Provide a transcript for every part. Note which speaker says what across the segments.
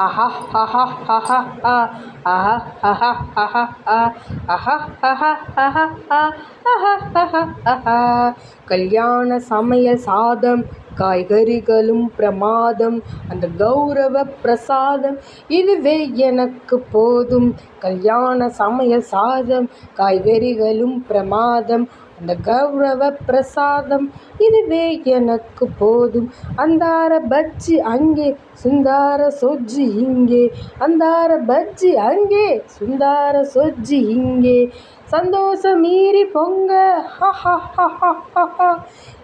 Speaker 1: ஆஹா ஆஹா ஆஹா ஆ ஆஹா ஆஹா ஆஹா ஆ ஆஹா ஆஹா ஆஹா ஆ ஆஹா ஆஹா ஆஹா. கல்யாண சமையல் சாதம் காய்கறிகளும் பிரமாதம், அந்த கௌரவ பிரசாதம் இதுவே எனக்கு போதும். கல்யாண சமையல் சாதம் காய்கறிகளும் பிரமாதம், அந்த கௌரவ பிரசாதம் இதுவே எனக்கு போதும். அந்தார பஜ்ஜி அங்கே சுந்தார சொஜ்ஜி இங்கே, அந்தார பஜ்ஜி அங்கே சுந்தார சொஜ்ஜி இங்கே, சந்தோஷம் மீறி பொங்க ஹஹஹஹஹஹ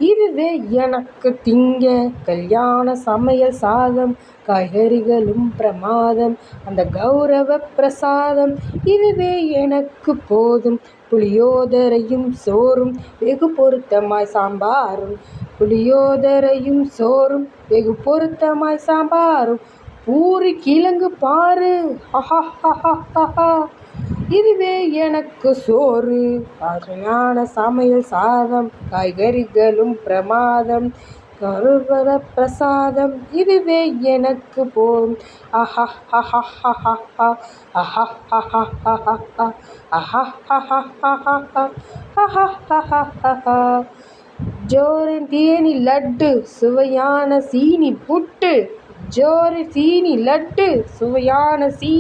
Speaker 1: இதுவே எனக்கு திங்க. கல்யாண சமையல் சாதம் காய்கறிகளும் பிரமாதம், அந்த கௌரவ பிரசாதம் இதுவே எனக்கு போதும். புளியோதரையும் சோறும் வெகு பொருத்தமாய் சாம்பாரும், புளியோதரையும் சோறும் வெகு பொருத்தமாய் சாம்பாரும், பூரி கிழங்கு பாரு ஹஹஹஹஹ இதுவே எனக்கு சோறு. கல்யாண சமையல் சாதம் காய்கறிகளும் பிரமாதம், கௌரவ பிரசாதம் இதுவே எனக்கு போதும். அஹஹஹஹஹ அஹஹஹஹஹ அஹஹஹஹஹ அஹஹஹஹஹ. ஜோறு தேனி லட்டு சுவையான சீனி புட்டு, ஜோறு சீனி லட்டு சுவையான சீனி